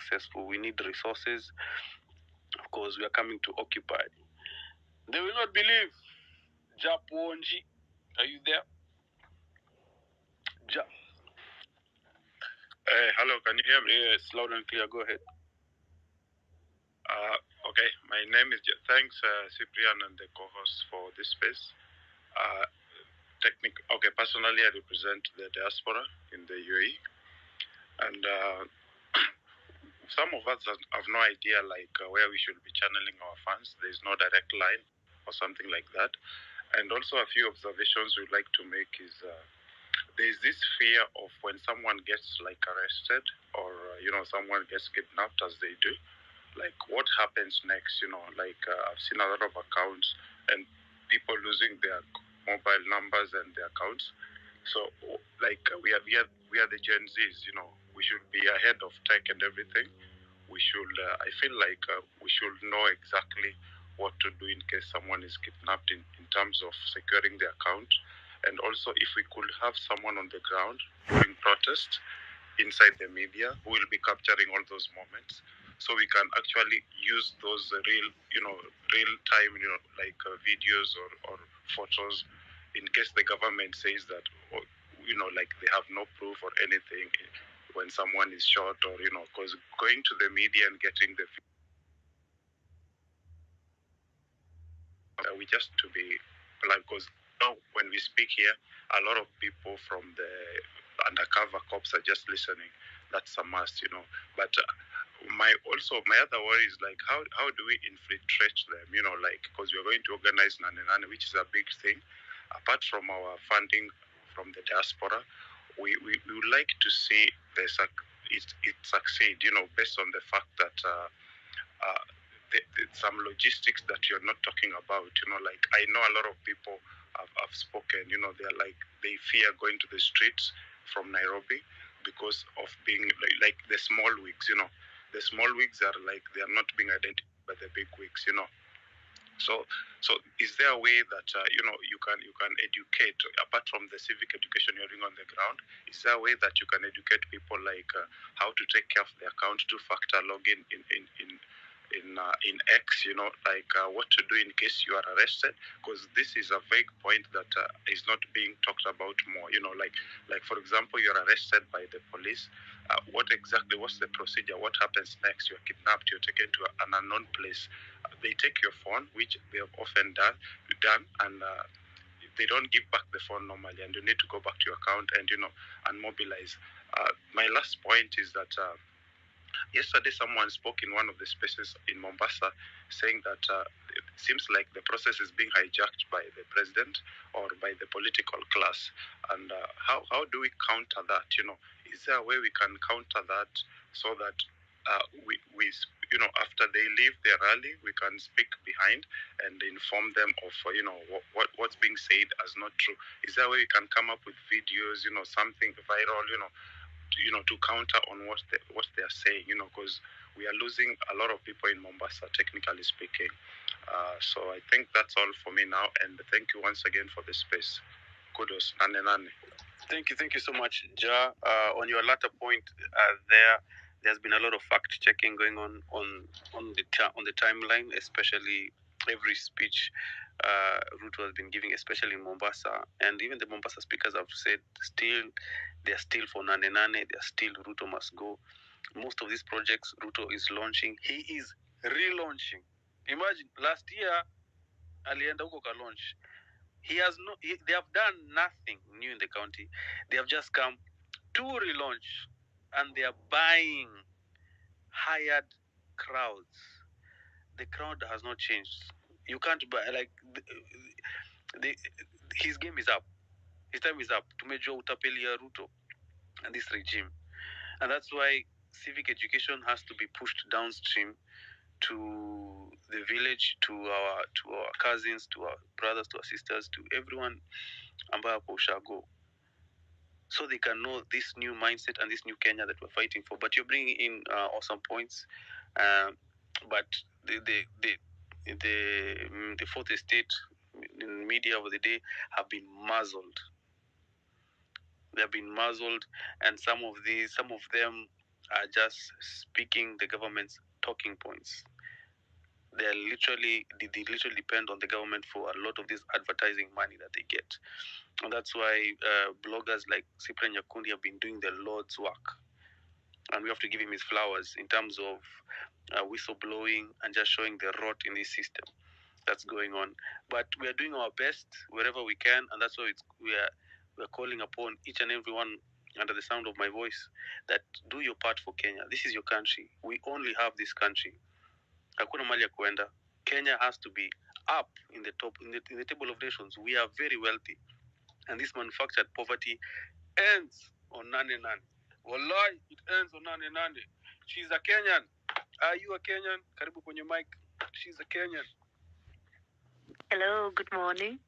successful. We need resources. Of course, we are coming to occupy. They will not believe. Japonji, are you there? Hello, can you hear me? Yes, loud and clear. Go ahead. Okay, my name is. Thanks, Cyprian and the co-host for this space. Okay, personally, I represent the diaspora in the UAE, and some of us have no idea where we should be channeling our funds. There is no direct line or something like that. And also, a few observations we'd like to make is there is this fear of when someone gets arrested or someone gets kidnapped, as they do. What happens next? I've seen a lot of accounts and people losing their mobile numbers and their accounts. So we are the Gen Zs. We should be ahead of tech and everything. We should. I feel like we should know exactly what to do in case someone is kidnapped in terms of securing the account. And also, if we could have someone on the ground during protests inside the media who will be capturing all those moments, so we can actually use those real time, videos or photos, in case the government says that, they have no proof or anything when someone is shot, or because going to the media and getting the we just to be because when we speak here, a lot of people from the undercover cops are just listening. That's a must. But my other worry is how do we infiltrate them? Because we're going to organize Nane Nane, which is a big thing. Apart from our funding from the diaspora, we would like to see it succeed. Based on the fact that some logistics that you're not talking about. I know a lot of people have spoken. They fear going to the streets from Nairobi because of being like the small wigs. The small wigs are they are not being identified by the big wigs. So is there a way that you can educate, apart from the civic education you're doing on the ground? Is there a way that you can educate people how to take care of the account, two-factor login in X? What to do in case you are arrested? Because this is a vague point that is not being talked about more. For example, you're arrested by the police. What's the procedure? What happens next? You're kidnapped. You're taken to an unknown place. They take your phone, which they have often done, and they don't give back the phone normally, and you need to go back to your account and mobilize. My last point is that yesterday someone spoke in one of the spaces in Mombasa, saying that it seems like the process is being hijacked by the president or by the political class. And how do we counter that? Is there a way we can counter that so that we after they leave their rally, we can speak behind and inform them of what's being said as not true? Is there a way we can come up with videos, something viral, to counter on what they are saying, because we are losing a lot of people in Mombasa, technically speaking. So I think that's all for me now, and thank you once again for the space. Kudos, Nane Nane. Thank you so much, Ja. On your latter point, there's been a lot of fact checking going on the timeline, especially every speech Ruto has been giving, especially in Mombasa, and even the Mombasa speakers have said they're still for Nane Nane, they're still Ruto must go. Most of these projects Ruto is launching, he is relaunching. Imagine last year alienda huko ka launch. They have done nothing new in the county. They have just come to relaunch, and they are buying hired crowds. The crowd has not changed. You can't buy his game is up. His time is up to major utapelia Ruto and this regime, and that's why civic education has to be pushed downstream to the village, to our cousins, to our brothers, to our sisters, to everyone ambayo ushago, so they can know this new mindset and this new Kenya that we're fighting for. But you're bringing in awesome points, but the fourth estate media of the day have been muzzled. They have been muzzled, and some of them are just speaking the government's talking points. They literally depend on the government for a lot of this advertising money that they get. And that's why bloggers like Cyprian Nyakundi have been doing the Lord's work. And we have to give him his flowers in terms of whistleblowing and just showing the rot in this system that's going on. But we are doing our best wherever we can, and that's why we're calling upon each and everyone under the sound of my voice that do your part for Kenya. This is your country. We only have this country. Hakuna mali ya kuenda. Kenya has to be up in the top, in the table of nations. We are very wealthy, and this manufactured poverty ends on nane nane. Wallahi, it ends on nane nane. She's a Kenyan. Are you a Kenyan? Karibu kwenye mic. She's a Kenyan. Hello, good morning.